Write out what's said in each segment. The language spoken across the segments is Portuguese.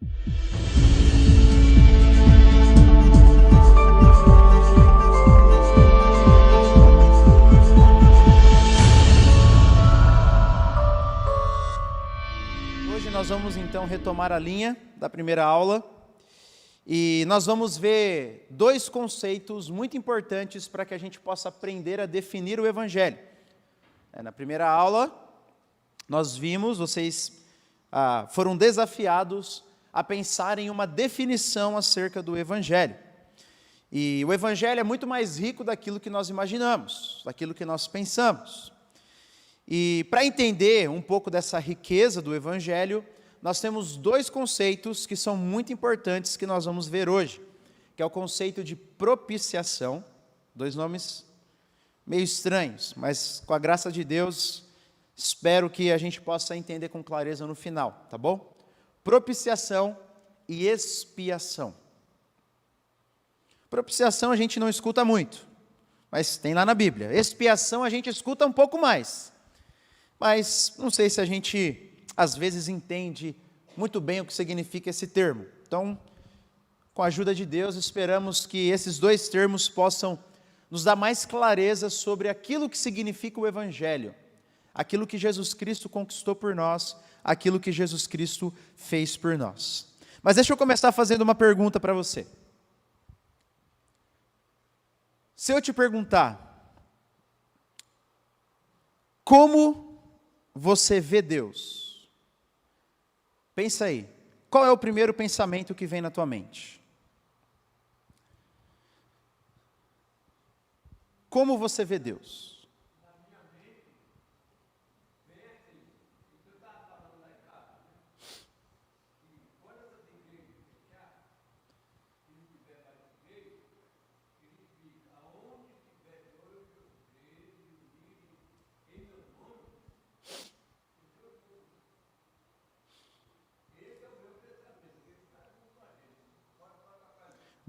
Hoje nós vamos então retomar a linha da primeira aula e nós vamos ver dois conceitos muito importantes para que a gente possa aprender a definir o Evangelho. Na primeira aula, nós vimos, vocês foram desafiados a pensar em uma definição acerca do Evangelho. E o Evangelho é muito mais rico daquilo que nós imaginamos, daquilo que nós pensamos. E para entender um pouco dessa riqueza do Evangelho, nós temos dois conceitos que são muito importantes que nós vamos ver hoje, que é o conceito de propiciação, dois nomes meio estranhos, mas com a graça de Deus, espero que a gente possa entender com clareza no final, tá bom? Propiciação e expiação. Propiciação a gente não escuta muito, mas tem lá na Bíblia. Expiação a gente escuta um pouco mais, mas não sei se a gente às vezes entende muito bem o que significa esse termo. Então, com a ajuda de Deus, esperamos que esses dois termos possam nos dar mais clareza sobre aquilo que significa o Evangelho, aquilo que Jesus Cristo conquistou por nós, aquilo que Jesus Cristo fez por nós. Mas deixa eu começar fazendo uma pergunta para você. Se eu te perguntar, como você vê Deus? Pensa aí, qual é o primeiro pensamento que vem na tua mente? Como você vê Deus?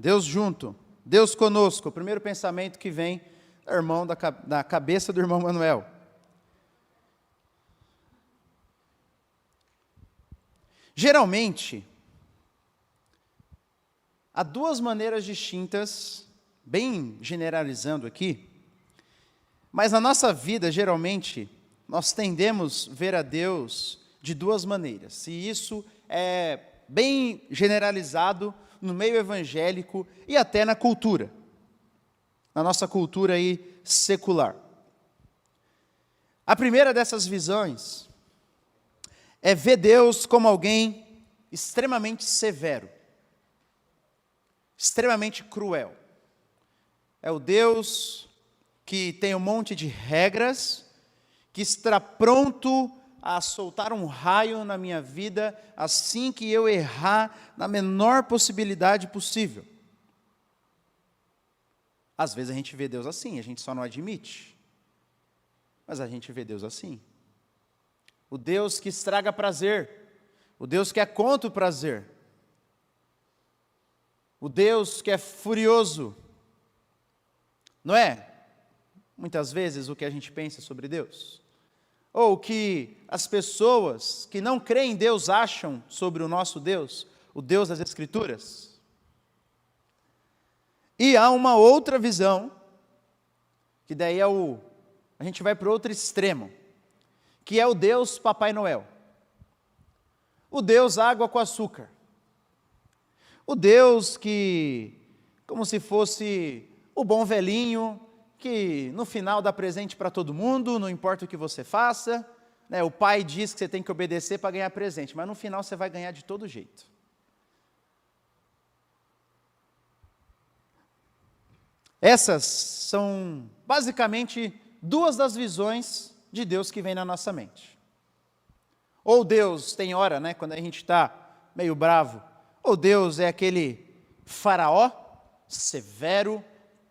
Deus junto, Deus conosco, o primeiro pensamento que vem da cabeça do irmão Manuel. Geralmente, há duas maneiras distintas, bem generalizando aqui, mas na nossa vida, geralmente, nós tendemos a ver a Deus de duas maneiras, e isso é bem generalizado no meio evangélico e até na cultura, na nossa cultura aí secular. A primeira dessas visões é ver Deus como alguém extremamente severo, extremamente cruel. É o Deus que tem um monte de regras, que está pronto a soltar um raio na minha vida assim que eu errar na menor possibilidade possível. Às vezes a gente vê Deus assim, a gente só não admite, mas a gente vê Deus assim. O Deus que estraga prazer, o Deus que é contra o prazer, o Deus que é furioso, não é? Muitas vezes o que a gente pensa sobre Deus. Ou que as pessoas que não creem em Deus acham sobre o nosso Deus, o Deus das Escrituras. E há uma outra visão, que daí a gente vai para o outro extremo, que é o Deus Papai Noel. O Deus água com açúcar. O Deus que, como se fosse o bom velhinho, que no final dá presente para todo mundo, não importa o que você faça, né? O pai diz que você tem que obedecer para ganhar presente, mas no final você vai ganhar de todo jeito. Essas são basicamente duas das visões de Deus que vem na nossa mente. Ou Deus tem hora, né, quando a gente está meio bravo, ou Deus é aquele faraó severo,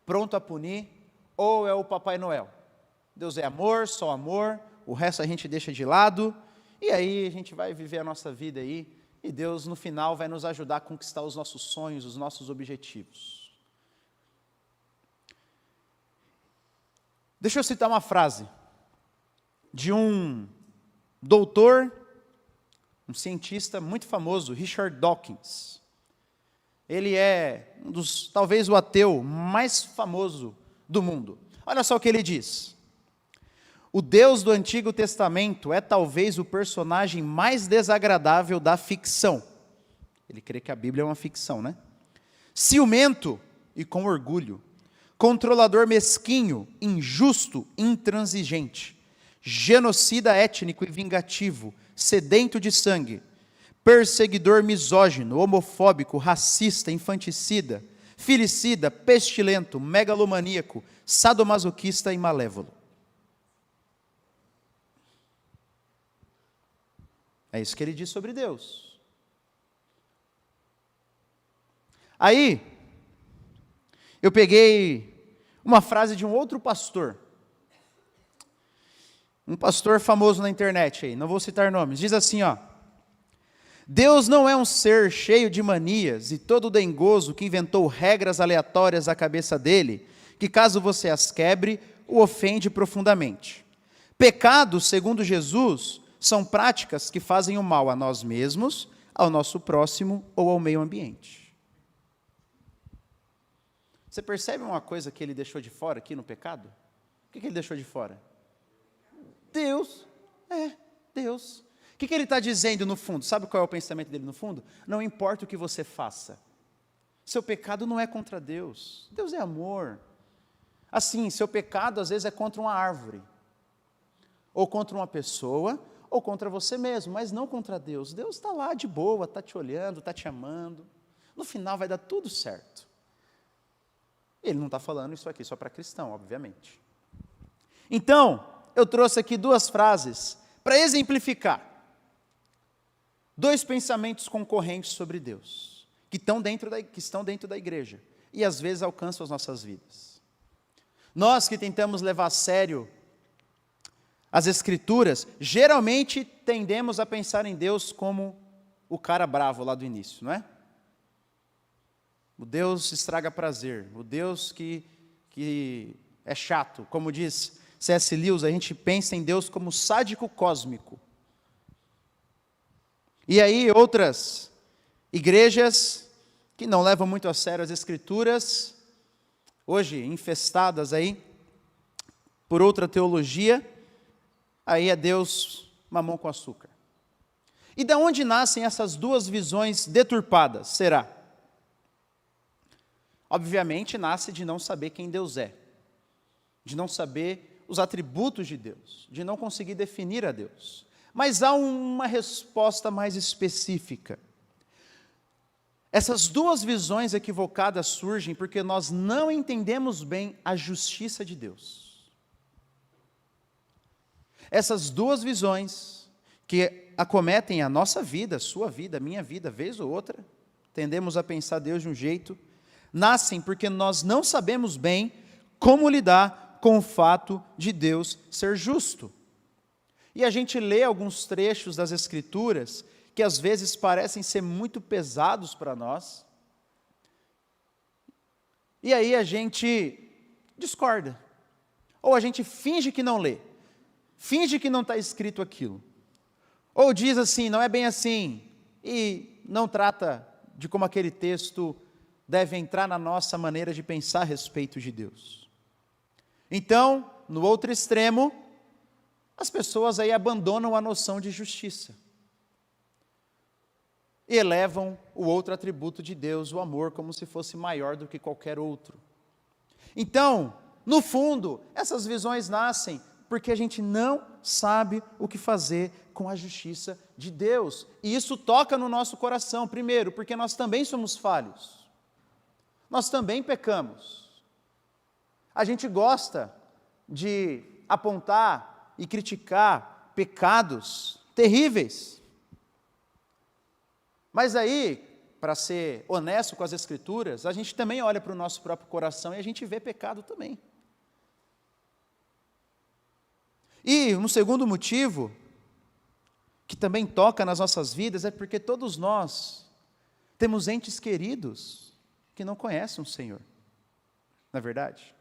pronto a punir, ou é o Papai Noel. Deus é amor, só amor, o resto a gente deixa de lado, e aí a gente vai viver a nossa vida aí, e Deus no final vai nos ajudar a conquistar os nossos sonhos, os nossos objetivos. Deixa eu citar uma frase de um doutor um cientista muito famoso, Richard Dawkins. Ele é talvez o ateu mais famoso do mundo. Olha só o que ele diz. O Deus do Antigo Testamento é talvez o personagem mais desagradável da ficção. Ele crê que a Bíblia é uma ficção, né? Ciumento e com orgulho. Controlador mesquinho, injusto, intransigente. Genocida étnico e vingativo, sedento de sangue. Perseguidor misógino, homofóbico, racista, infanticida, filicida, pestilento, megalomaníaco, sadomasoquista e malévolo. É isso que ele diz sobre Deus. Aí, eu peguei uma frase de um outro pastor. Um pastor famoso na internet aí, não vou citar nomes. Diz assim, ó. Deus não é um ser cheio de manias e todo dengoso que inventou regras aleatórias à cabeça dele, que caso você as quebre, o ofende profundamente. Pecados, segundo Jesus, são práticas que fazem o mal a nós mesmos, ao nosso próximo ou ao meio ambiente. Você percebe uma coisa que ele deixou de fora aqui no pecado? O que ele deixou de fora? Deus. Deus. O que ele está dizendo no fundo? Sabe qual é o pensamento dele no fundo? Não importa o que você faça. Seu pecado não é contra Deus. Deus é amor. Assim, seu pecado às vezes é contra uma árvore. Ou contra uma pessoa, ou contra você mesmo, mas não contra Deus. Deus está lá de boa, está te olhando, está te amando. No final vai dar tudo certo. Ele não está falando isso aqui só para cristão, obviamente. Então, eu trouxe aqui duas frases para exemplificar. Dois pensamentos concorrentes sobre Deus, que estão dentro da igreja, e às vezes alcançam as nossas vidas. Nós que tentamos levar a sério as Escrituras, geralmente tendemos a pensar em Deus como o cara bravo lá do início, não é? O Deus estraga prazer, o Deus que é chato. Como diz C.S. Lewis, a gente pensa em Deus como sádico cósmico. E aí outras igrejas que não levam muito a sério as Escrituras, hoje infestadas aí por outra teologia, aí é Deus mamão com açúcar. E de onde nascem essas duas visões deturpadas, será? Obviamente nasce de não saber quem Deus é, de não saber os atributos de Deus, de não conseguir definir a Deus. Mas há uma resposta mais específica. Essas duas visões equivocadas surgem porque nós não entendemos bem a justiça de Deus. Essas duas visões que acometem a nossa vida, a sua vida, a minha vida, vez ou outra, tendemos a pensar Deus de um jeito, nascem porque nós não sabemos bem como lidar com o fato de Deus ser justo. E a gente lê alguns trechos das Escrituras que às vezes parecem ser muito pesados para nós, e aí a gente discorda, ou a gente finge que não lê, finge que não está escrito aquilo, ou diz assim, não é bem assim, e não trata de como aquele texto deve entrar na nossa maneira de pensar a respeito de Deus. Então, no outro extremo, as pessoas aí abandonam a noção de justiça e elevam o outro atributo de Deus, o amor, como se fosse maior do que qualquer outro. Então, no fundo, essas visões nascem porque a gente não sabe o que fazer com a justiça de Deus. E isso toca no nosso coração, primeiro, porque nós também somos falhos. Nós também pecamos. A gente gosta de apontar e criticar pecados terríveis. Mas aí, para ser honesto com as Escrituras, a gente também olha para o nosso próprio coração e a gente vê pecado também. E um segundo motivo, que também toca nas nossas vidas, é porque todos nós temos entes queridos que não conhecem o Senhor, não é verdade?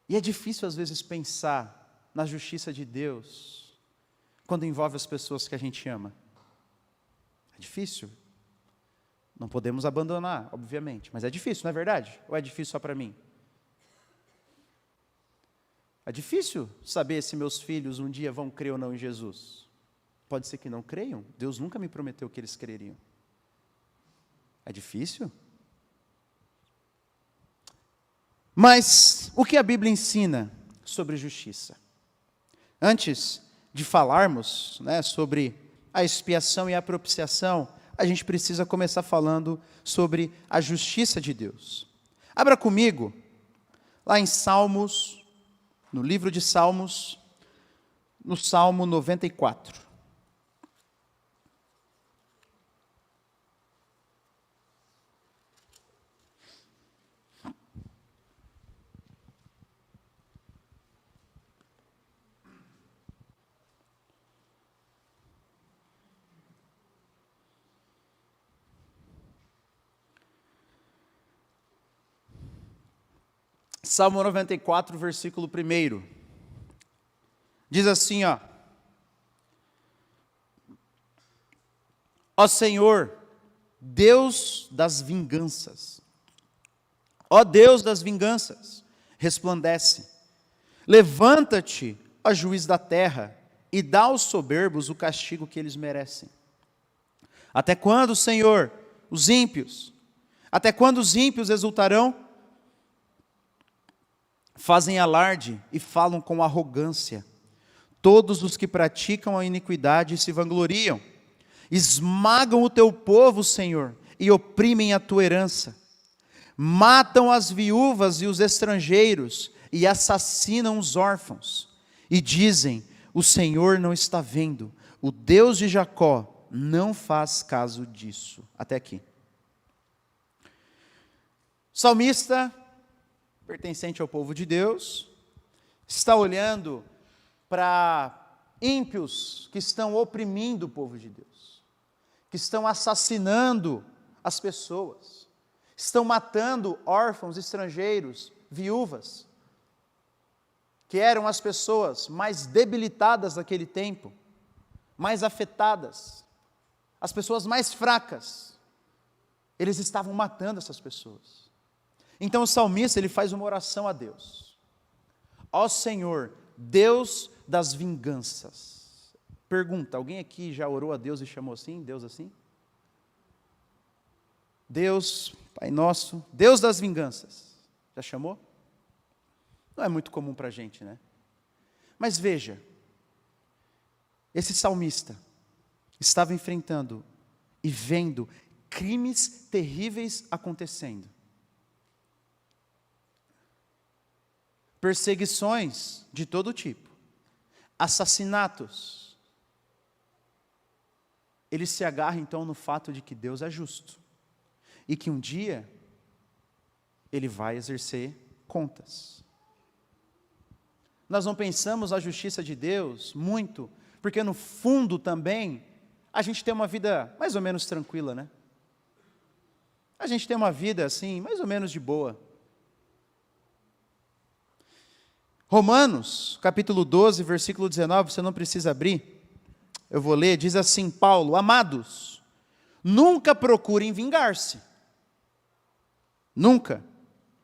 E é difícil às vezes pensar na justiça de Deus quando envolve as pessoas que a gente ama? É difícil. Não podemos abandonar, obviamente, mas é difícil, não é verdade? Ou é difícil só para mim? É difícil saber se meus filhos um dia vão crer ou não em Jesus. Pode ser que não creiam. Deus nunca me prometeu que eles creriam. É difícil. Mas o que a Bíblia ensina sobre justiça? Antes de falarmos, sobre a expiação e a propiciação, a gente precisa começar falando sobre a justiça de Deus. Abra comigo, lá em Salmos, no livro de Salmos, no Salmo 94. Salmo 94, versículo 1. Diz assim, ó Senhor, Deus das vinganças, ó Deus das vinganças, resplandece. Levanta-te, ó juiz da terra, e dá aos soberbos o castigo que eles merecem. Até quando, Senhor, os ímpios? Até quando os ímpios exultarão? Fazem alarde e falam com arrogância. Todos os que praticam a iniquidade se vangloriam. Esmagam o teu povo, Senhor, e oprimem a tua herança. Matam as viúvas e os estrangeiros, e assassinam os órfãos. E dizem, o Senhor não está vendo, o Deus de Jacó não faz caso disso. Até aqui. Salmista, pertencente ao povo de Deus, está olhando para ímpios que estão oprimindo o povo de Deus, que estão assassinando as pessoas, estão matando órfãos, estrangeiros, viúvas, que eram as pessoas mais debilitadas daquele tempo, mais afetadas, as pessoas mais fracas. Eles estavam matando essas pessoas. Então o salmista, ele faz uma oração a Deus. Ó Senhor, Deus das vinganças. Pergunta, alguém aqui já orou a Deus e chamou assim, Deus assim? Deus, Pai nosso, Deus das vinganças. Já chamou? Não é muito comum para a gente, né? Mas veja, esse salmista estava enfrentando e vendo crimes terríveis acontecendo. Perseguições de todo tipo, assassinatos. Ele se agarra então no fato de que Deus é justo e que um dia ele vai exercer contas. Nós não pensamos a justiça de Deus muito, porque no fundo também a gente tem uma vida mais ou menos tranquila, né? A gente tem uma vida assim, mais ou menos de boa. Romanos, capítulo 12, versículo 19, você não precisa abrir, eu vou ler, diz assim, Paulo, amados, nunca procurem vingar-se, nunca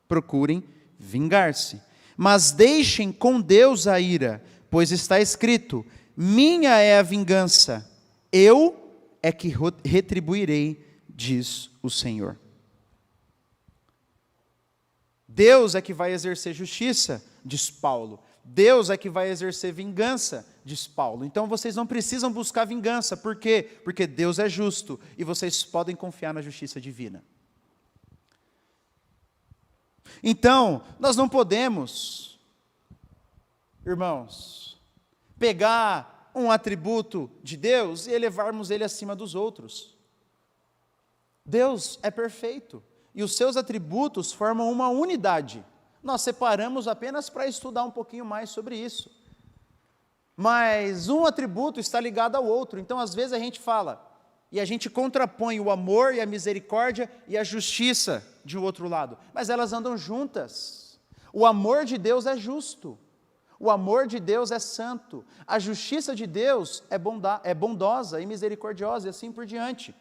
procurem vingar-se, mas deixem com Deus a ira, pois está escrito, minha é a vingança, eu é que retribuirei, diz o Senhor. Deus é que vai exercer justiça, diz Paulo. Deus é que vai exercer vingança, diz Paulo. Então vocês não precisam buscar vingança. Por quê? Porque Deus é justo e vocês podem confiar na justiça divina. Então, nós não podemos, irmãos, pegar um atributo de Deus e elevarmos ele acima dos outros. Deus é perfeito e os seus atributos formam uma unidade. Nós separamos apenas para estudar um pouquinho mais sobre isso. Mas um atributo está ligado ao outro. Então, às vezes a gente fala, e a gente contrapõe o amor e a misericórdia e a justiça de um outro lado. Mas elas andam juntas. O amor de Deus é justo. o amor de Deus é santo, a justiça de Deus é bondosa e misericordiosa, e assim por diante.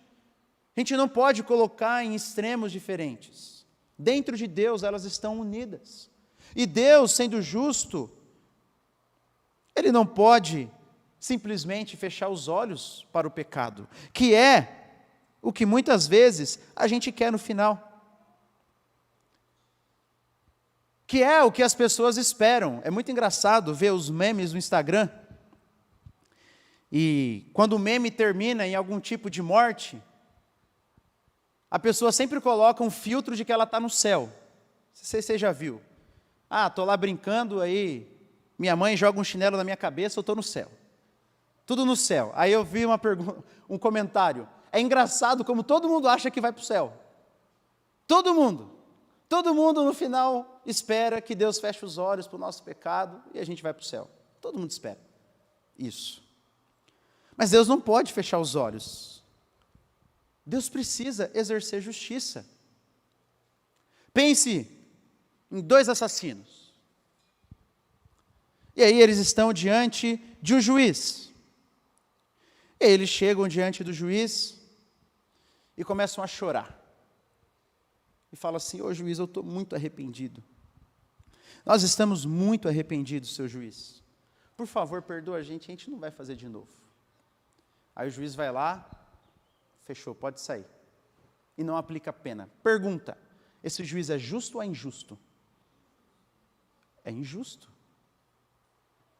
A gente não pode colocar em extremos diferentes. Dentro de Deus elas estão unidas. E Deus, sendo justo, Ele não pode simplesmente fechar os olhos para o pecado, que é o que muitas vezes a gente quer no final. Que é o que as pessoas esperam. É muito engraçado ver os memes no Instagram, e quando o meme termina em algum tipo de morte, a pessoa sempre coloca um filtro de que ela está no céu. Não sei se você já viu. Estou lá brincando, aí minha mãe joga um chinelo na minha cabeça, eu estou no céu. Tudo no céu. Aí eu vi um comentário. É engraçado como todo mundo acha que vai para o céu. Todo mundo. Todo mundo no final espera que Deus feche os olhos para o nosso pecado e a gente vai para o céu. Todo mundo espera isso. Mas Deus não pode fechar os olhos. Deus precisa exercer justiça. Pense em 2 assassinos. E aí eles estão diante de um juiz. E eles chegam diante do juiz e começam a chorar. E falam assim: ô juiz, eu estou muito arrependido. Nós estamos muito arrependidos, seu juiz. Por favor, perdoa a gente não vai fazer de novo. Aí o juiz vai lá, fechou, pode sair. E não aplica a pena. Pergunta: esse juiz é justo ou é injusto? É injusto.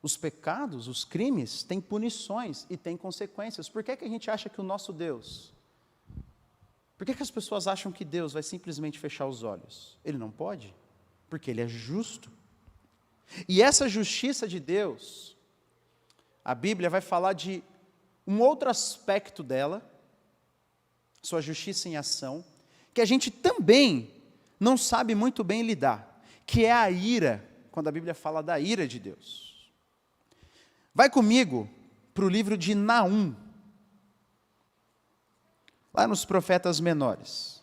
Os pecados, os crimes, têm punições e têm consequências. Por que a gente acha que o nosso Deus... Por que as pessoas acham que Deus vai simplesmente fechar os olhos? Ele não pode, porque Ele é justo. E essa justiça de Deus, a Bíblia vai falar de um outro aspecto dela, sua justiça em ação, que a gente também não sabe muito bem lidar, que é a ira, quando a Bíblia fala da ira de Deus. Vai comigo para o livro de Naum, lá nos profetas menores.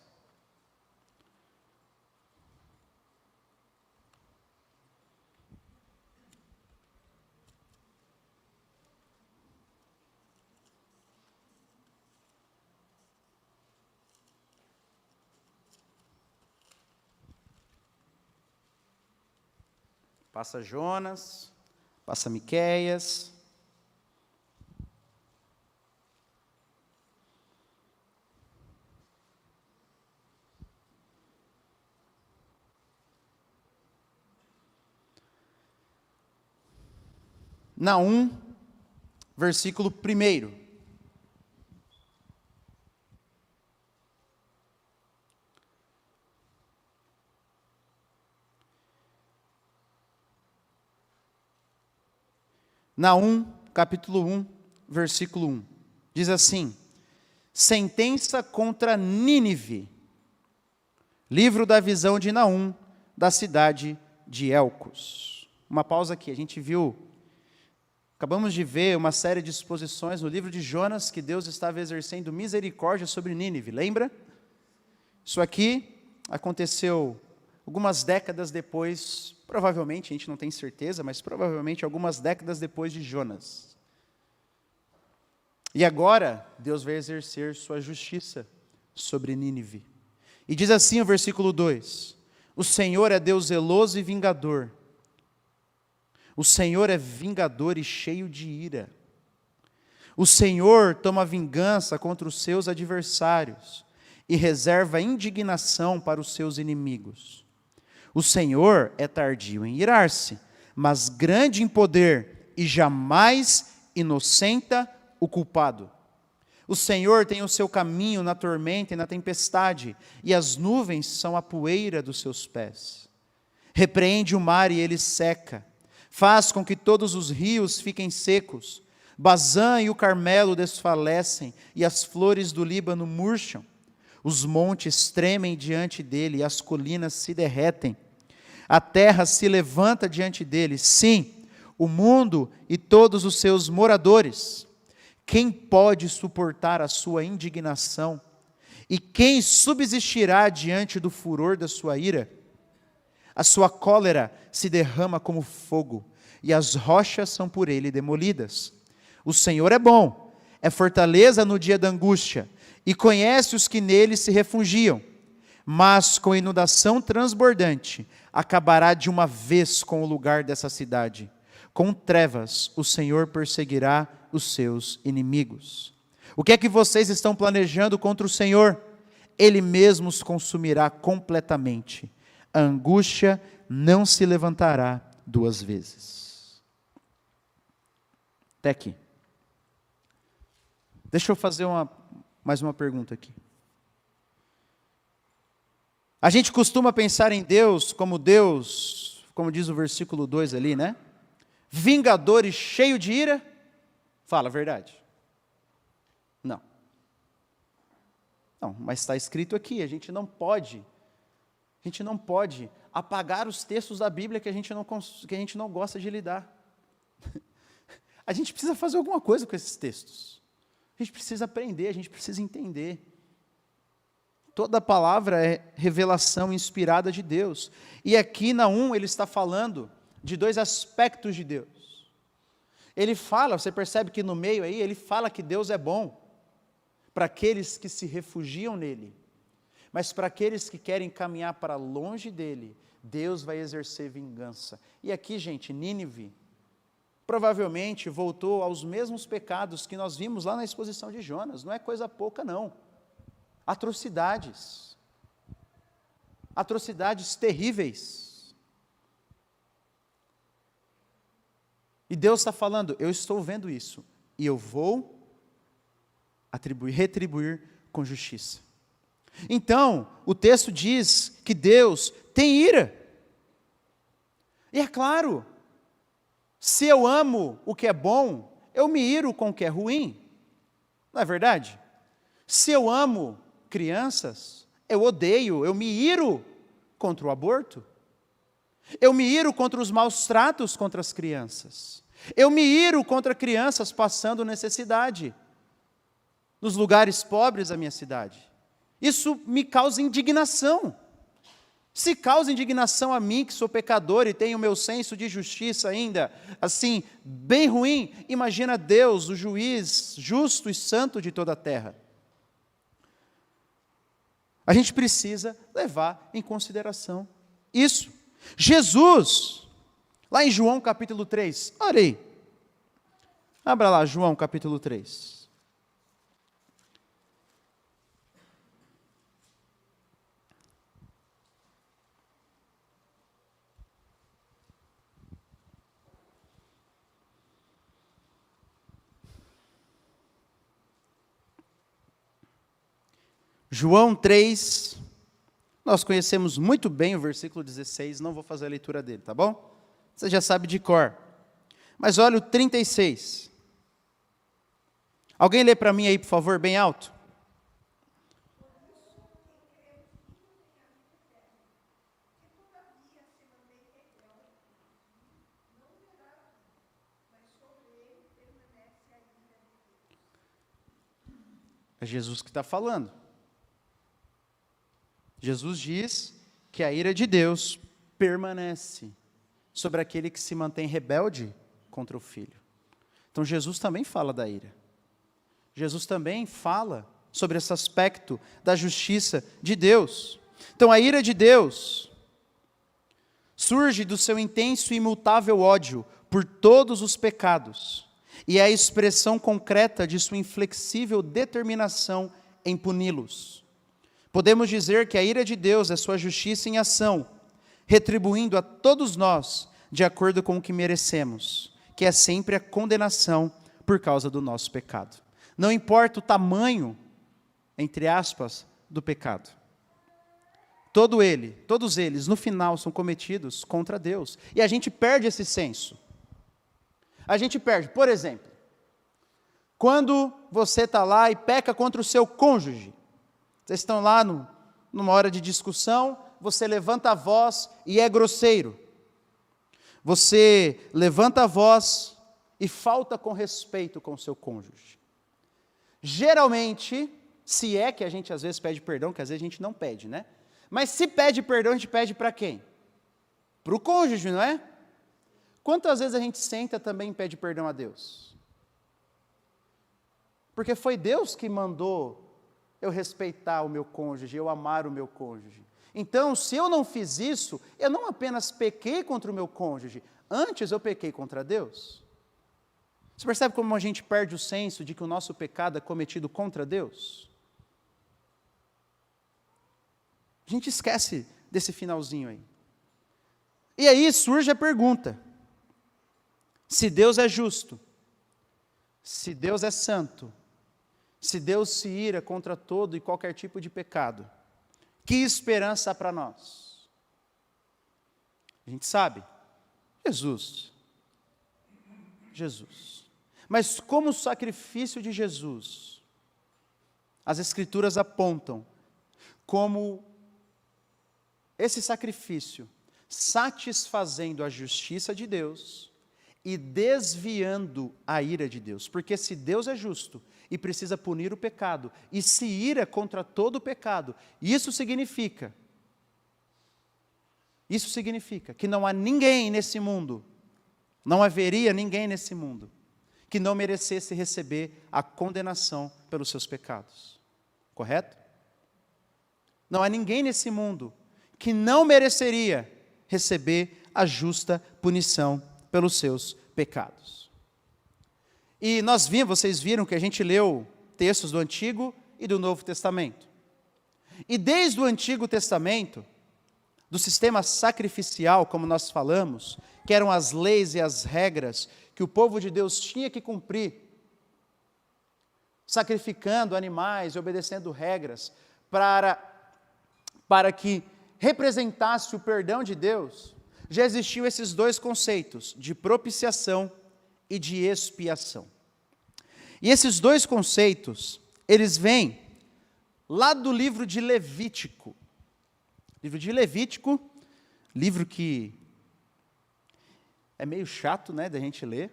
Passa Jonas, passa Miqueias. Naum, versículo 1. Naum, capítulo 1, versículo 1. Diz assim: sentença contra Nínive. Livro da visão de Naum, da cidade de Elcos. Uma pausa aqui, a gente acabamos de ver uma série de exposições no livro de Jonas, que Deus estava exercendo misericórdia sobre Nínive, lembra? Isso aqui aconteceu algumas décadas depois, provavelmente, a gente não tem certeza, mas provavelmente algumas décadas depois de Jonas. E agora, Deus vai exercer sua justiça sobre Nínive. E diz assim o versículo 2: o Senhor é Deus zeloso e vingador. O Senhor é vingador e cheio de ira. O Senhor toma vingança contra os seus adversários e reserva indignação para os seus inimigos. O Senhor é tardio em irar-se, mas grande em poder e jamais inocenta o culpado. O Senhor tem o seu caminho na tormenta e na tempestade, e as nuvens são a poeira dos seus pés. Repreende o mar e ele seca. Faz com que todos os rios fiquem secos. Bazã e o Carmelo desfalecem, e as flores do Líbano murcham. Os montes tremem diante dele, e as colinas se derretem. A terra se levanta diante dele, sim, o mundo e todos os seus moradores. Quem pode suportar a sua indignação? E quem subsistirá diante do furor da sua ira? A sua cólera se derrama como fogo, e as rochas são por ele demolidas. O Senhor é bom, é fortaleza no dia da angústia, e conhece os que nele se refugiam. Mas com inundação transbordante, acabará de uma vez com o lugar dessa cidade. Com trevas, o Senhor perseguirá os seus inimigos. O que é que vocês estão planejando contra o Senhor? Ele mesmo os consumirá completamente. A angústia não se levantará duas vezes. Até aqui. Deixa eu fazer mais uma pergunta aqui. A gente costuma pensar em Deus, como diz o versículo 2 ali, né? Vingador e cheio de ira? Fala a verdade. Não. Não, mas está escrito aqui, a gente não pode apagar os textos da Bíblia que a gente não gosta de lidar. A gente precisa fazer alguma coisa com esses textos. A gente precisa aprender, a gente precisa entender. Toda a palavra é revelação inspirada de Deus. E aqui, Naum, ele está falando de dois aspectos de Deus. Ele fala, você percebe que no meio aí, ele fala que Deus é bom para aqueles que se refugiam nele. Mas para aqueles que querem caminhar para longe dele, Deus vai exercer vingança. E aqui, gente, Nínive provavelmente voltou aos mesmos pecados que nós vimos lá na exposição de Jonas. Não é coisa pouca, não. Atrocidades terríveis. E Deus está falando, eu estou vendo isso, e eu vou retribuir com justiça. Então, o texto diz que Deus tem ira. E é claro, se eu amo o que é bom, eu me iro com o que é ruim. Não é verdade? Se eu amo crianças, eu me iro contra o aborto. Eu me iro contra os maus tratos contra as crianças. Eu me iro contra crianças passando necessidade nos lugares pobres da minha cidade. Isso me causa indignação. Se causa indignação a mim, que sou pecador e tenho o meu senso de justiça ainda, assim, bem ruim, imagina Deus, o juiz justo e santo de toda a terra. A gente precisa levar em consideração isso. Jesus, lá em João capítulo 3, olha aí, abra lá João capítulo 3. João 3, nós conhecemos muito bem o versículo 16, não vou fazer a leitura dele, tá bom? Você já sabe de cor. Mas olha o 36. Alguém lê para mim aí, por favor, bem alto? É Jesus que está falando. Jesus diz que a ira de Deus permanece sobre aquele que se mantém rebelde contra o Filho. Então Jesus também fala da ira. Jesus também fala sobre esse aspecto da justiça de Deus. Então a ira de Deus surge do seu intenso e imutável ódio por todos os pecados e é a expressão concreta de sua inflexível determinação em puni-los. Podemos dizer que a ira de Deus é sua justiça em ação, retribuindo a todos nós de acordo com o que merecemos, que é sempre a condenação por causa do nosso pecado. Não importa o tamanho, entre aspas, do pecado. Todos eles, no final, são cometidos contra Deus. E a gente perde esse senso. A gente perde, por exemplo, quando você está lá e peca contra o seu cônjuge. Vocês estão lá numa hora de discussão, você levanta a voz e é grosseiro. Você levanta a voz e falta com respeito com o seu cônjuge. Geralmente, se é que a gente às vezes pede perdão, que às vezes a gente não pede, né? Mas se pede perdão, a gente pede para quem? Para o cônjuge, não é? Quantas vezes a gente senta também e pede perdão a Deus? Porque foi Deus que mandou eu respeitar o meu cônjuge, eu amar o meu cônjuge. Então, se eu não fiz isso, eu não apenas pequei contra o meu cônjuge, antes eu pequei contra Deus. Você percebe como a gente perde o senso de que o nosso pecado é cometido contra Deus? A gente esquece desse finalzinho aí. E aí surge a pergunta: se Deus é justo, se Deus é santo, se Deus se ira contra todo e qualquer tipo de pecado, que esperança há para nós? A gente sabe, Jesus. Mas como o sacrifício de Jesus, as Escrituras apontam como esse sacrifício satisfazendo a justiça de Deus e desviando a ira de Deus. Porque se Deus é justo e precisa punir o pecado e se ira contra todo o pecado, isso significa que não há ninguém nesse mundo, não haveria ninguém nesse mundo que não merecesse receber a condenação pelos seus pecados. Correto? Não há ninguém nesse mundo que não mereceria receber a justa punição pelos seus pecados. E vocês viram que a gente leu textos do Antigo e do Novo Testamento. E desde o Antigo Testamento, do sistema sacrificial, como nós falamos, que eram as leis e as regras que o povo de Deus tinha que cumprir, sacrificando animais e obedecendo regras para que representasse o perdão de Deus, já existiam esses dois conceitos, de propiciação e de expiação. E esses dois conceitos, eles vêm lá do livro de Levítico. Livro de Levítico, livro que é meio chato, né, da gente ler.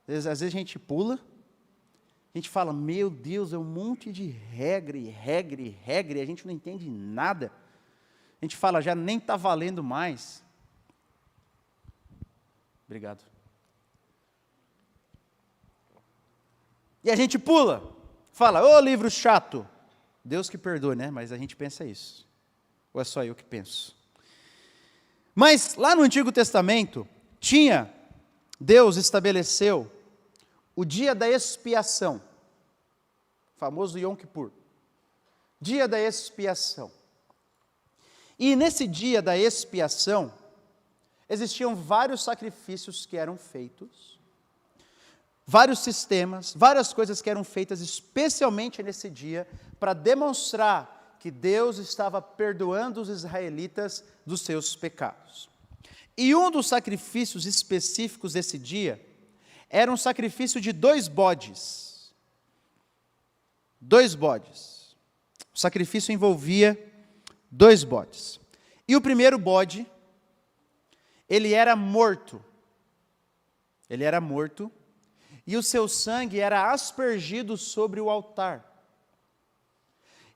Às vezes a gente pula, a gente fala, meu Deus, é um monte de regra, e a gente não entende nada. A gente fala, já nem está valendo mais. Obrigado. E a gente pula, fala, ô livro chato. Deus que perdoe, né? Mas a gente pensa isso. Ou é só eu que penso? Mas lá no Antigo Testamento, Deus estabeleceu o dia da expiação, famoso Yom Kippur, dia da expiação. E nesse dia da expiação, existiam vários sacrifícios que eram feitos, vários sistemas, várias coisas que eram feitas especialmente nesse dia, para demonstrar que Deus estava perdoando os israelitas dos seus pecados. E um dos sacrifícios específicos desse dia era um sacrifício de 2 bodes. 2 bodes. O sacrifício envolvia 2 bodes. E o primeiro bode, ele era morto. Ele era morto, e o seu sangue era aspergido sobre o altar.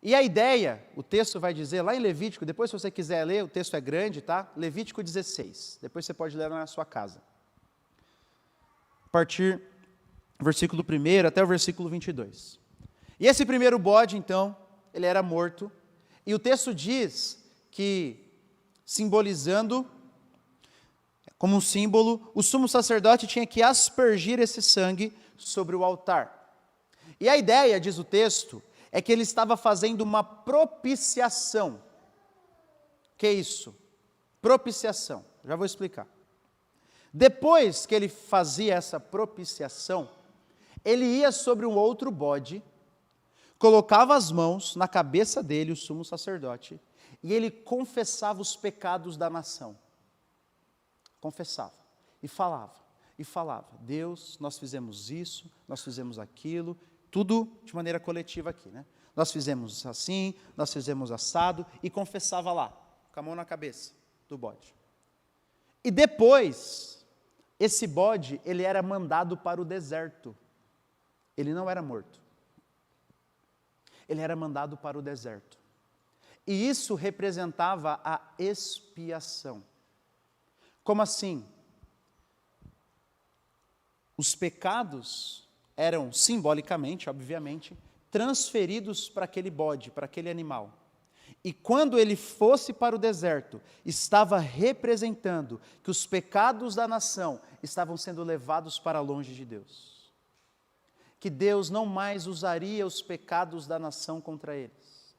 E a ideia, o texto vai dizer, lá em Levítico, depois se você quiser ler, o texto é grande, tá? Levítico 16, depois você pode ler lá na sua casa. A partir do versículo 1 até o versículo 22. E esse primeiro bode, então, ele era morto, e o texto diz que, simbolizando, como um símbolo, o sumo sacerdote tinha que aspergir esse sangue sobre o altar. E a ideia, diz o texto, é que ele estava fazendo uma propiciação. O que é isso? Propiciação. Já vou explicar. Depois que ele fazia essa propiciação, ele ia sobre um outro bode, colocava as mãos na cabeça dele, o sumo sacerdote, e ele confessava os pecados da nação. Confessava. E falava. Deus, nós fizemos isso, nós fizemos aquilo, tudo de maneira coletiva aqui, né? Nós fizemos assim, nós fizemos assado, e confessava lá, com a mão na cabeça do bode. E depois, esse bode, ele era mandado para o deserto. Ele não era morto. Ele era mandado para o deserto. E isso representava a expiação. Como assim? os pecados eram simbolicamente, obviamente, transferidos para aquele bode, para aquele animal. E quando ele fosse para o deserto, estava representando que os pecados da nação estavam sendo levados para longe de Deus. Que Deus não mais usaria os pecados da nação contra eles.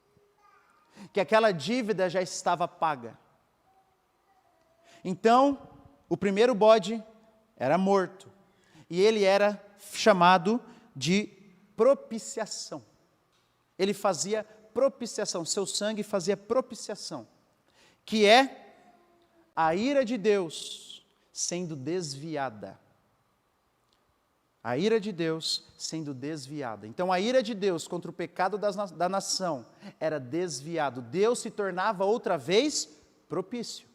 Que aquela dívida já estava paga. Então, o primeiro bode era morto. E ele era chamado de propiciação. Ele fazia propiciação, seu sangue fazia propiciação, que é a ira de Deus sendo desviada. A ira de Deus sendo desviada. Então a ira de Deus contra o pecado da nação era desviado. Deus se tornava outra vez propício.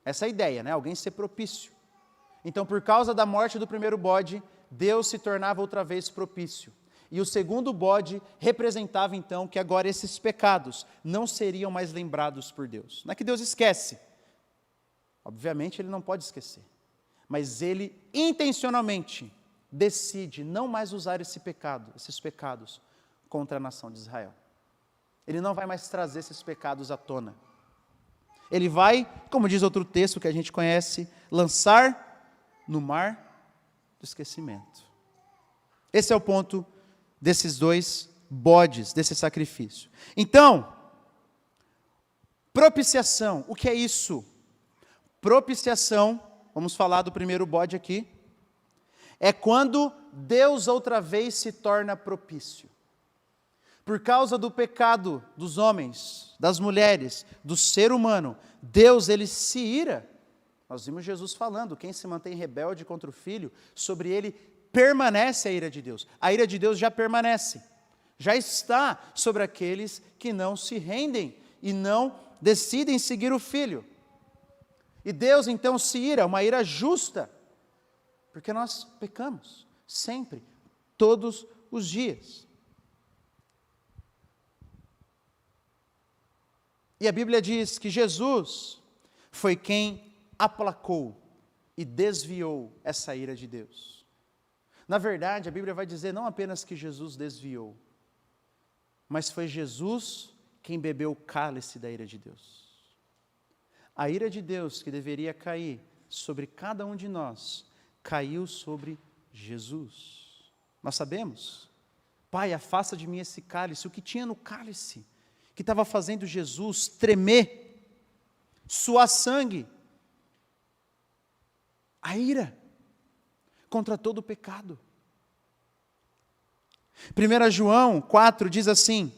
Essa é a ideia, né? Alguém ser propício. Então por causa da morte do primeiro bode, Deus se tornava outra vez propício. E o segundo bode representava então que agora esses pecados não seriam mais lembrados por Deus. Não é que Deus esquece. Obviamente ele não pode esquecer. Mas ele intencionalmente decide não mais usar esses pecados contra a nação de Israel. Ele não vai mais trazer esses pecados à tona. Ele vai, como diz outro texto que a gente conhece, lançar no mar do esquecimento. Esse é o ponto desses dois bodes, desse sacrifício. Então, propiciação, o que é isso? Propiciação, vamos falar do primeiro bode aqui, é quando Deus outra vez se torna propício. Por causa do pecado dos homens, das mulheres, do ser humano, Deus ele se ira. Nós vimos Jesus falando, quem se mantém rebelde contra o Filho, sobre ele permanece a ira de Deus. A ira de Deus já permanece, já está sobre aqueles que não se rendem e não decidem seguir o Filho. E Deus então se ira, uma ira justa, porque nós pecamos, sempre, todos os dias. E a Bíblia diz que Jesus foi quem aplacou e desviou essa ira de Deus. Na verdade, a Bíblia vai dizer não apenas que Jesus desviou, mas foi Jesus quem bebeu o cálice da ira de Deus. A ira de Deus que deveria cair sobre cada um de nós, caiu sobre Jesus. Nós sabemos, Pai, afasta de mim esse cálice. O que tinha no cálice, que estava fazendo Jesus tremer, suar sangue? A ira contra todo o pecado. 1 João 4 diz assim,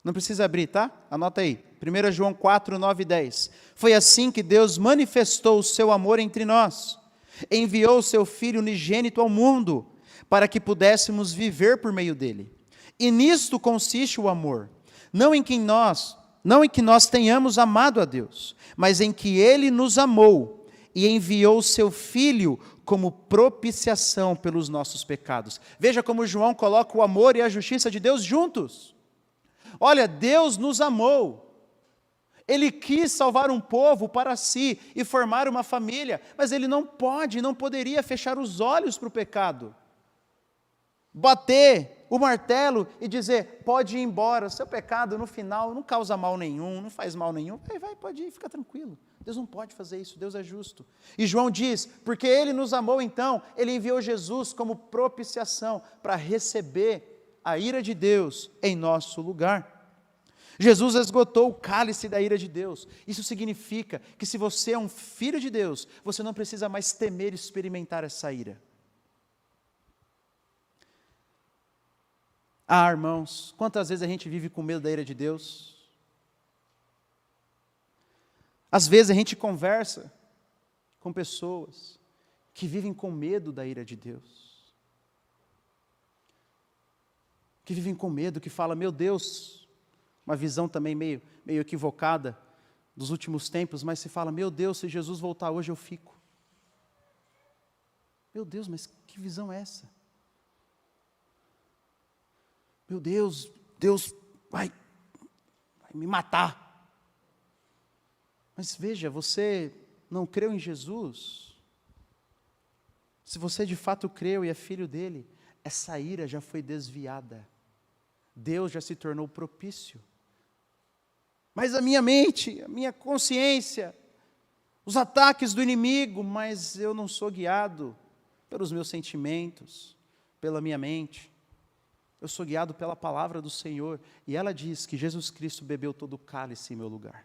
não precisa abrir, tá? Anota aí, 1 João 4, 9 e 10. Foi assim que Deus manifestou o seu amor entre nós, enviou o seu Filho unigênito ao mundo, para que pudéssemos viver por meio dele. E nisto consiste o amor, não em que nós tenhamos amado a Deus, mas em que ele nos amou e enviou o seu Filho como propiciação pelos nossos pecados. Veja como João coloca o amor e a justiça de Deus juntos. Olha, Deus nos amou. Ele quis salvar um povo para si e formar uma família, mas ele não poderia fechar os olhos para o pecado. Bater o martelo e dizer, pode ir embora, seu pecado no final não causa mal nenhum, não faz mal nenhum, pode ir, fica tranquilo. Deus não pode fazer isso, Deus é justo. E João diz, porque ele nos amou então, ele enviou Jesus como propiciação para receber a ira de Deus em nosso lugar. Jesus esgotou o cálice da ira de Deus. Isso significa que se você é um filho de Deus, você não precisa mais temer experimentar essa ira. Ah, irmãos, quantas vezes a gente vive com medo da ira de Deus? Às vezes a gente conversa com pessoas que vivem com medo da ira de Deus. Que vivem com medo, que falam, meu Deus, uma visão também meio equivocada dos últimos tempos, mas se fala, meu Deus, se Jesus voltar hoje eu fico. Meu Deus, mas que visão é essa? Meu Deus, Deus vai me matar. Mas veja, você não creu em Jesus? Se você de fato creu e é filho dele, essa ira já foi desviada. Deus já se tornou propício. Mas a minha mente, a minha consciência, os ataques do inimigo, mas eu não sou guiado pelos meus sentimentos, pela minha mente. Eu sou guiado pela palavra do Senhor. E ela diz que Jesus Cristo bebeu todo o cálice em meu lugar.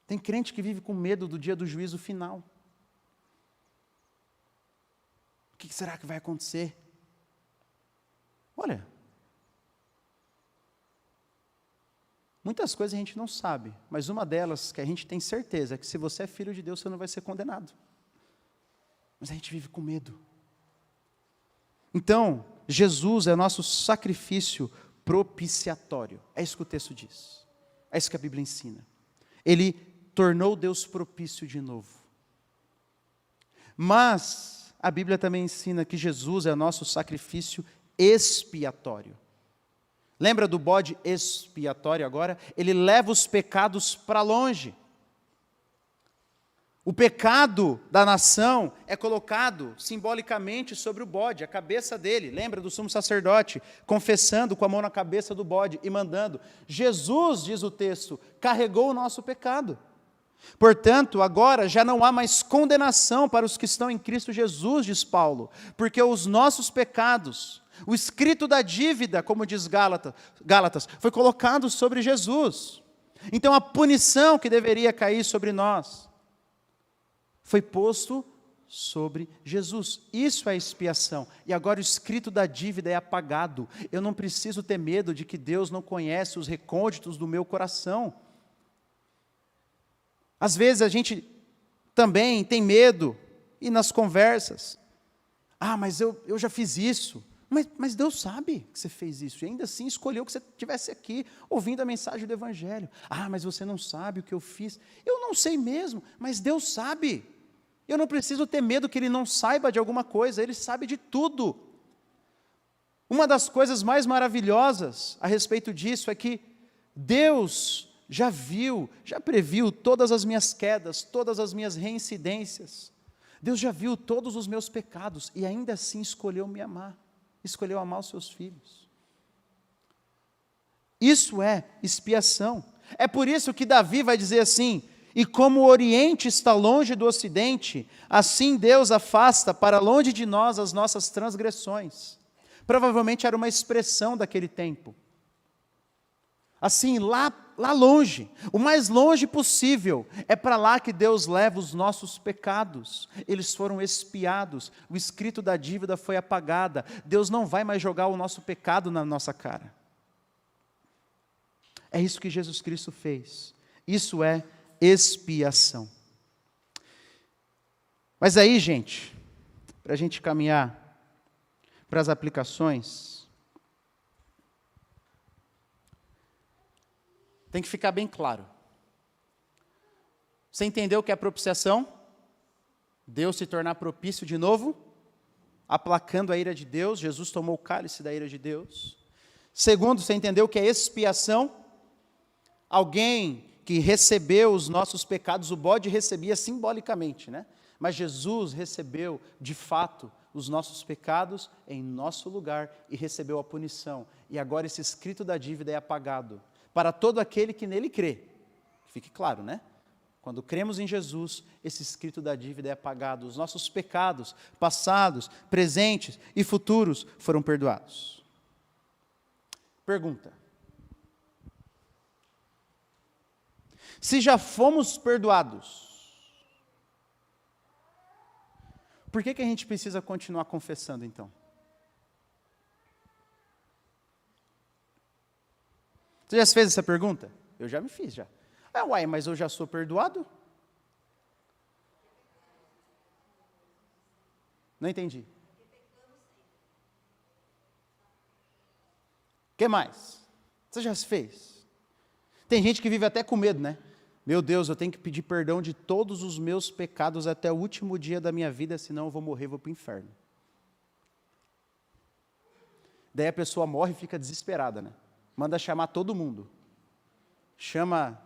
Tem crente que vive com medo do dia do juízo final. O que será que vai acontecer? Olha, muitas coisas a gente não sabe, mas uma delas que a gente tem certeza é que se você é filho de Deus, você não vai ser condenado. Mas a gente vive com medo. Então, Jesus é nosso sacrifício propiciatório. É isso que o texto diz. É isso que a Bíblia ensina. Ele tornou Deus propício de novo. Mas a Bíblia também ensina que Jesus é nosso sacrifício expiatório. Lembra do bode expiatório agora? Ele leva os pecados para longe. O pecado da nação é colocado simbolicamente sobre o bode, a cabeça dele. Lembra do sumo sacerdote confessando com a mão na cabeça do bode e mandando. Jesus, diz o texto, carregou o nosso pecado. Portanto, agora já não há mais condenação para os que estão em Cristo Jesus, diz Paulo, porque os nossos pecados, o escrito da dívida, como diz Gálatas, foi colocado sobre Jesus. Então a punição que deveria cair sobre nós foi posto sobre Jesus. Isso é expiação. E agora o escrito da dívida é apagado. Eu não preciso ter medo de que Deus não conhece os recônditos do meu coração. Às vezes a gente também tem medo, e nas conversas, mas eu já fiz isso. Mas Deus sabe que você fez isso, e ainda assim escolheu que você estivesse aqui, ouvindo a mensagem do Evangelho. Mas você não sabe o que eu fiz. Eu não sei mesmo, mas Deus sabe. Eu não preciso ter medo que Ele não saiba de alguma coisa, Ele sabe de tudo. Uma das coisas mais maravilhosas a respeito disso é que Deus já viu, já previu todas as minhas quedas, todas as minhas reincidências. Deus já viu todos os meus pecados e ainda assim escolheu me amar, escolheu amar os seus filhos. Isso é expiação. É por isso que Davi vai dizer assim: e como o Oriente está longe do Ocidente, assim Deus afasta para longe de nós as nossas transgressões. Provavelmente era uma expressão daquele tempo. Assim, lá longe, o mais longe possível, é para lá que Deus leva os nossos pecados. Eles foram expiados, o escrito da dívida foi apagada. Deus não vai mais jogar o nosso pecado na nossa cara. É isso que Jesus Cristo fez. Isso é expiação. Mas aí, gente, para a gente caminhar para as aplicações, tem que ficar bem claro. Você entendeu o que é propiciação? Deus se tornar propício de novo, aplacando a ira de Deus. Jesus tomou o cálice da ira de Deus. Segundo, você entendeu o que é expiação? Alguém que recebeu os nossos pecados. O bode recebia simbolicamente, né? Mas Jesus recebeu, de fato, os nossos pecados em nosso lugar e recebeu a punição. E agora esse escrito da dívida é apagado para todo aquele que nele crê. Fique claro, né? Quando cremos em Jesus, esse escrito da dívida é apagado. Os nossos pecados, passados, presentes e futuros, foram perdoados. Pergunta: se já fomos perdoados, por que a gente precisa continuar confessando então? Você já se fez essa pergunta? Eu já me fiz, já. Mas eu já sou perdoado? Não entendi. O que mais? Você já se fez? Tem gente que vive até com medo, né? Meu Deus, eu tenho que pedir perdão de todos os meus pecados até o último dia da minha vida, senão eu vou morrer, vou para o inferno. Daí a pessoa morre e fica desesperada, né? Manda chamar todo mundo. Chama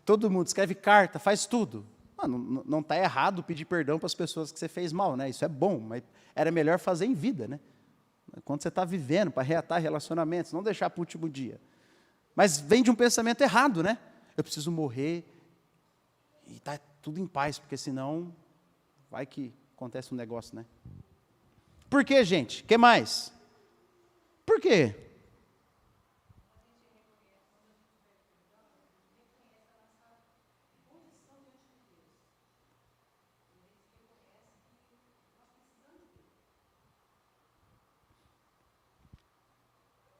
todo mundo, escreve carta, faz tudo. Não está errado pedir perdão para as pessoas que você fez mal, né? Isso é bom, mas era melhor fazer em vida, né? Quando você está vivendo, para reatar relacionamentos, não deixar para o último dia. Mas vem de um pensamento errado, né? Eu preciso morrer e está tudo em paz, porque senão vai que acontece um negócio, né? Por quê, gente? O que mais? Por quê?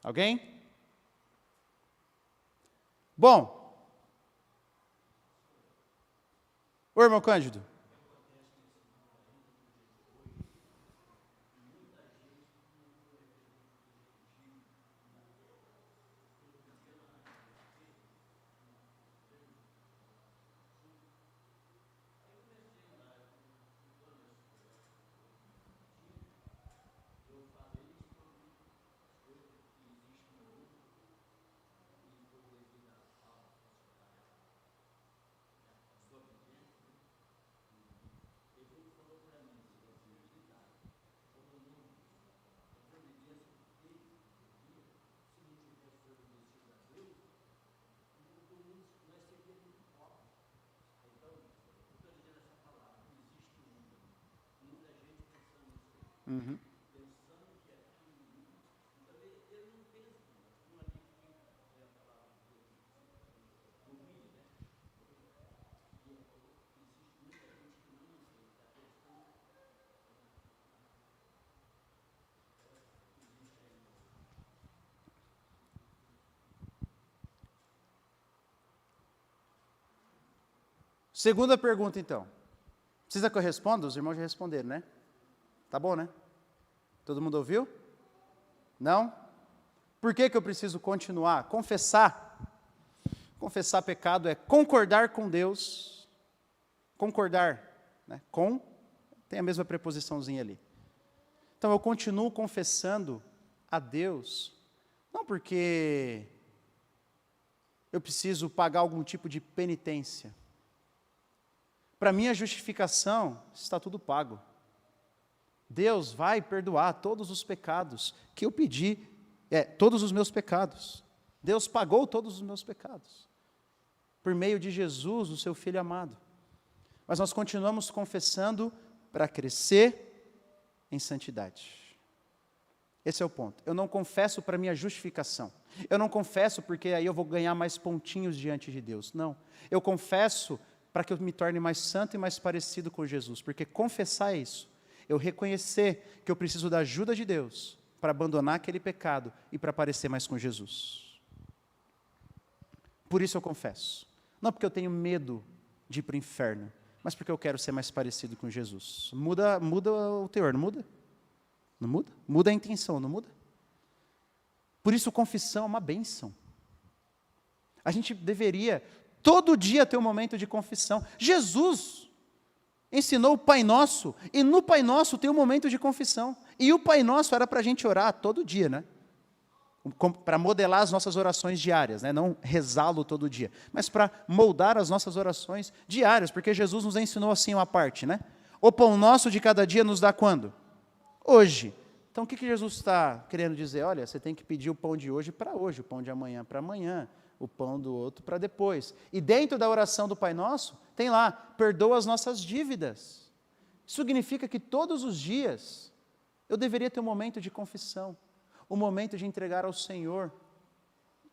Alguém? Bom. Ô, irmão Cândido. Uhum. Segunda pergunta, então. Precisa que eu responda? Os irmãos já responderam, né? Tá bom, né? Todo mundo ouviu? Não? Por que eu preciso continuar? Confessar. Confessar pecado é concordar com Deus. Concordar, né? Com, tem a mesma preposiçãozinha ali. Então eu continuo confessando a Deus, não porque eu preciso pagar algum tipo de penitência. Para minha justificação, está tudo pago. Deus vai perdoar todos os pecados que eu pedi, todos os meus pecados. Deus pagou todos os meus pecados, por meio de Jesus, o seu Filho amado. Mas nós continuamos confessando para crescer em santidade. Esse é o ponto. Eu não confesso para minha justificação. Eu não confesso porque aí eu vou ganhar mais pontinhos diante de Deus. Não. Eu confesso para que eu me torne mais santo e mais parecido com Jesus. Porque confessar é isso. Eu reconhecer que eu preciso da ajuda de Deus para abandonar aquele pecado e para parecer mais com Jesus. Por isso eu confesso. Não porque eu tenho medo de ir para o inferno, mas porque eu quero ser mais parecido com Jesus. Muda o teor, não muda? Não muda? Muda a intenção, não muda? Por isso confissão é uma bênção. A gente deveria todo dia ter um momento de confissão. Jesus ensinou o Pai Nosso, e no Pai Nosso tem um momento de confissão. E o Pai Nosso era para a gente orar todo dia, né? Para modelar as nossas orações diárias, né? Não rezá-lo todo dia, mas para moldar as nossas orações diárias, porque Jesus nos ensinou assim uma parte, né? O pão nosso de cada dia nos dá quando? Hoje. Então o que Jesus está querendo dizer? Olha, você tem que pedir o pão de hoje para hoje, o pão de amanhã para amanhã, o pão do outro para depois. E dentro da oração do Pai Nosso, tem lá, perdoa as nossas dívidas. Isso significa que todos os dias eu deveria ter um momento de confissão, um momento de entregar ao Senhor,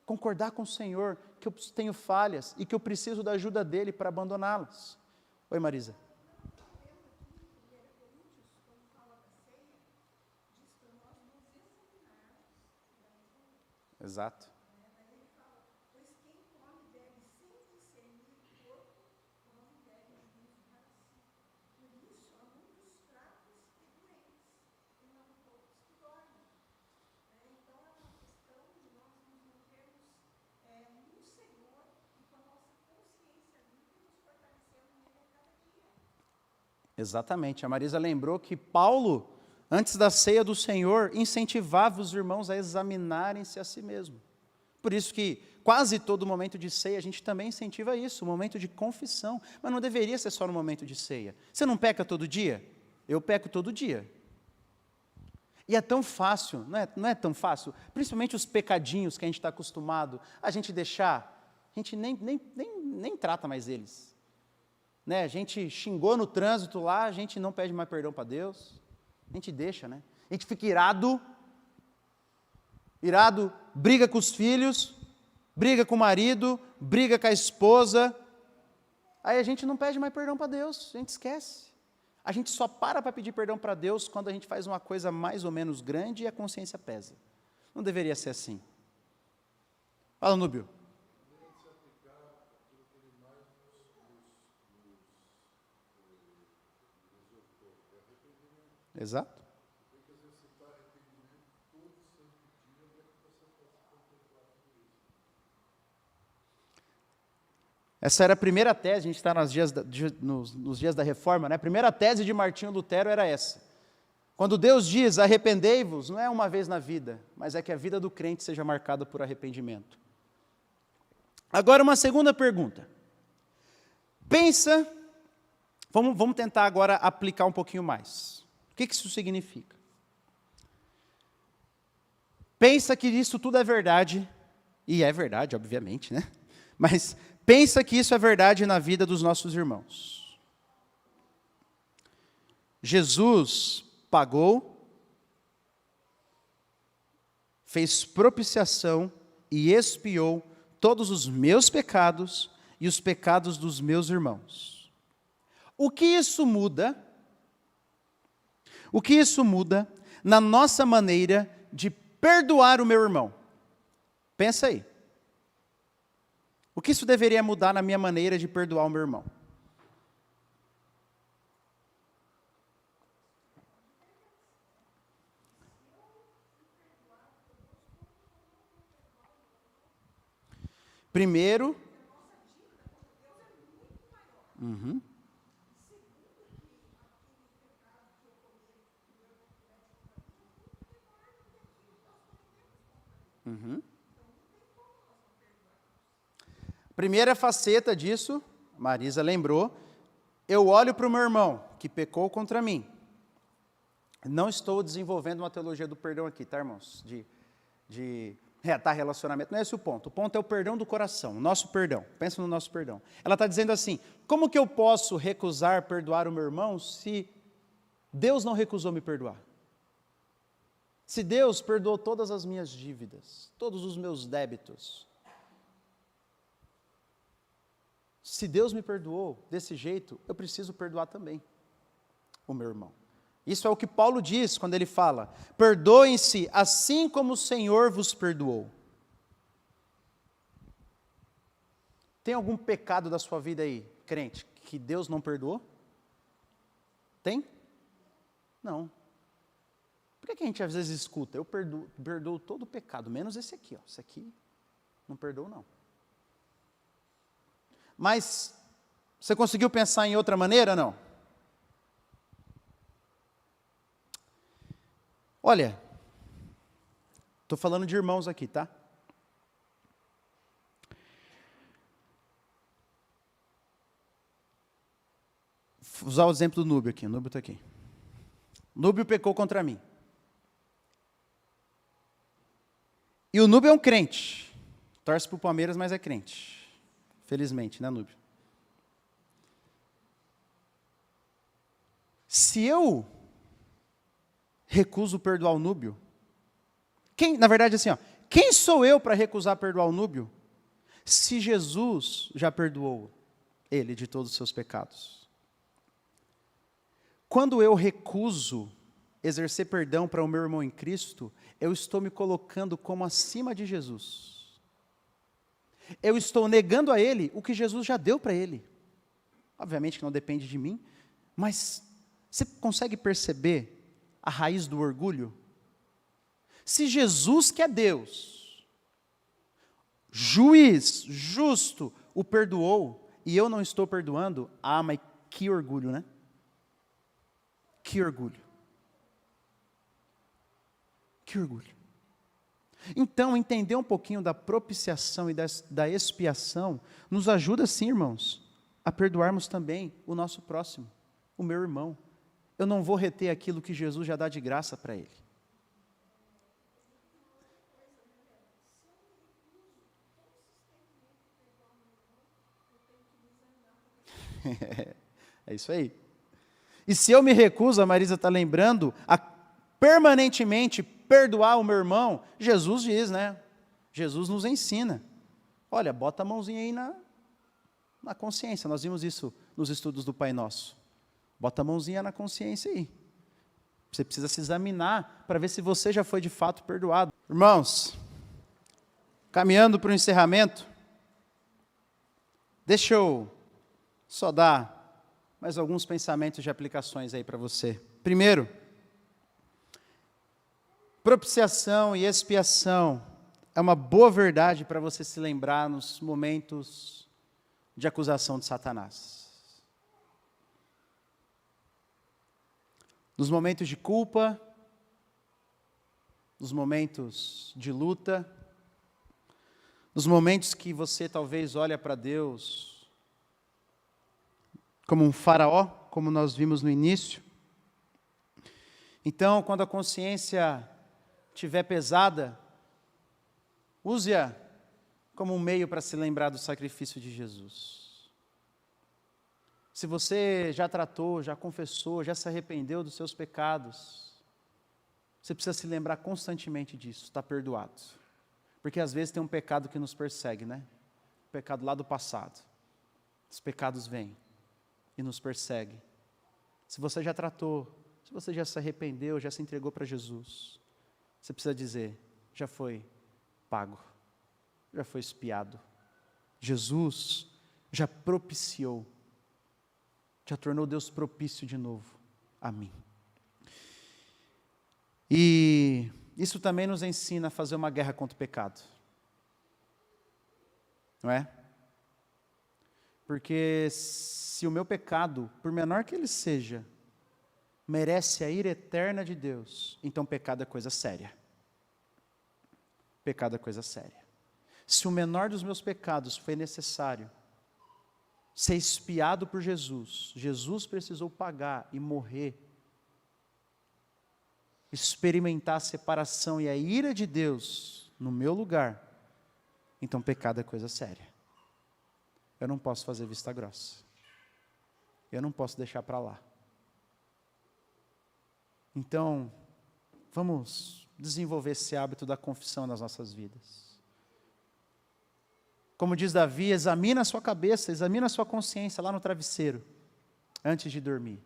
concordar com o Senhor que eu tenho falhas e que eu preciso da ajuda dEle para abandoná-las. Oi, Marisa. Exato. Exatamente. A Marisa lembrou que Paulo, antes da ceia do Senhor, incentivava os irmãos a examinarem-se a si mesmo. Por isso que quase todo momento de ceia a gente também incentiva isso, o momento de confissão. Mas não deveria ser só no momento de ceia. Você não peca todo dia? Eu peco todo dia. E é tão fácil, não é tão fácil? Principalmente os pecadinhos que a gente está acostumado a gente deixar, a gente nem trata mais eles. Né? A gente xingou no trânsito lá, a gente não pede mais perdão para Deus, a gente deixa, né? A gente fica irado, briga com os filhos, briga com o marido, briga com a esposa, aí a gente não pede mais perdão para Deus, a gente esquece. A gente só para pedir perdão para Deus quando a gente faz uma coisa mais ou menos grande e a consciência pesa. Não deveria ser assim. Fala, Núbio. Exato. Essa era a primeira tese, a gente está nos dias da reforma, né? A primeira tese de Martinho Lutero era essa. Quando Deus diz, arrependei-vos, não é uma vez na vida, mas é que a vida do crente seja marcada por arrependimento. Agora uma segunda pergunta. Pensa, vamos tentar agora aplicar um pouquinho mais. O que isso significa? Pensa que isso tudo é verdade, e é verdade, obviamente, né? Mas pensa que isso é verdade na vida dos nossos irmãos. Jesus pagou, fez propiciação e expiou todos os meus pecados e os pecados dos meus irmãos. O que isso muda? O que isso muda na nossa maneira de perdoar o meu irmão? Pensa aí. O que isso deveria mudar na minha maneira de perdoar o meu irmão? Primeiro, primeira faceta disso, Marisa lembrou, eu olho para o meu irmão, que pecou contra mim. Não estou desenvolvendo uma teologia do perdão aqui, tá, irmãos? De reatar relacionamento, não é esse o ponto. O ponto é o perdão do coração, o nosso perdão. Pensa no nosso perdão. Ela está dizendo assim, como que eu posso recusar perdoar o meu irmão se Deus não recusou me perdoar? Se Deus perdoou todas as minhas dívidas, todos os meus débitos, se Deus me perdoou desse jeito, eu preciso perdoar também o meu irmão. Isso é o que Paulo diz quando ele fala, perdoem-se assim como o Senhor vos perdoou. Tem algum pecado da sua vida aí, crente, que Deus não perdoou? Tem? Não. Por que a gente às vezes escuta, eu perdoo todo o pecado, menos esse aqui, ó. Esse aqui não perdoo não. Mas, você conseguiu pensar em outra maneira, não? Olha, estou falando de irmãos aqui, tá? Vou usar o exemplo do Núbio aqui, o Núbio está aqui. O Núbio pecou contra mim. E o Núbio é um crente. Torce para o Palmeiras, mas é crente. Felizmente, né, Núbio? Se eu recuso perdoar o Núbio, na verdade assim, ó, quem sou eu para recusar perdoar o Núbio, se Jesus já perdoou ele de todos os seus pecados? Quando eu recuso exercer perdão para o meu irmão em Cristo, eu estou me colocando como acima de Jesus. Eu estou negando a ele o que Jesus já deu para ele. Obviamente que não depende de mim, mas você consegue perceber a raiz do orgulho? Se Jesus, que é Deus, juiz, justo, o perdoou, e eu não estou perdoando, mas que orgulho, né? Que orgulho. Que orgulho. Então, entender um pouquinho da propiciação e da expiação nos ajuda, sim, irmãos, a perdoarmos também o nosso próximo, o meu irmão. Eu não vou reter aquilo que Jesus já dá de graça para ele. É isso aí. E se eu me recuso, a Marisa está lembrando, a permanentemente perdoar o meu irmão, Jesus diz, né? Jesus nos ensina. Olha, bota a mãozinha aí na consciência. Nós vimos isso nos estudos do Pai Nosso. Bota a mãozinha na consciência aí. Você precisa se examinar para ver se você já foi de fato perdoado. Irmãos, caminhando para o encerramento, deixa eu só dar mais alguns pensamentos de aplicações aí para você. Primeiro, propiciação e expiação é uma boa verdade para você se lembrar nos momentos de acusação de Satanás. Nos momentos de culpa, nos momentos de luta, nos momentos que você talvez olha para Deus como um faraó, como nós vimos no início. Então, quando a consciência estiver pesada, use-a como um meio para se lembrar do sacrifício de Jesus. Se você já tratou, já confessou, já se arrependeu dos seus pecados, você precisa se lembrar constantemente disso, está perdoado. Porque às vezes tem um pecado que nos persegue, né? O pecado lá do passado. Os pecados vêm e nos perseguem. Se você já tratou, se você já se arrependeu, já se entregou para Jesus, você precisa dizer, já foi pago, já foi expiado. Jesus já propiciou, já tornou Deus propício de novo a mim. E isso também nos ensina a fazer uma guerra contra o pecado. Não é? Porque se o meu pecado, por menor que ele seja, merece a ira eterna de Deus, então pecado é coisa séria. Pecado é coisa séria. Se o menor dos meus pecados foi necessário ser expiado por Jesus, Jesus precisou pagar e morrer, experimentar a separação e a ira de Deus no meu lugar, então pecado é coisa séria. Eu não posso fazer vista grossa. Eu não posso deixar para lá. Então, vamos desenvolver esse hábito da confissão nas nossas vidas. Como diz Davi, examina a sua cabeça, examina a sua consciência lá no travesseiro, antes de dormir.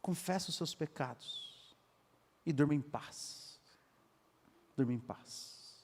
Confessa os seus pecados e durma em paz. Durma em paz.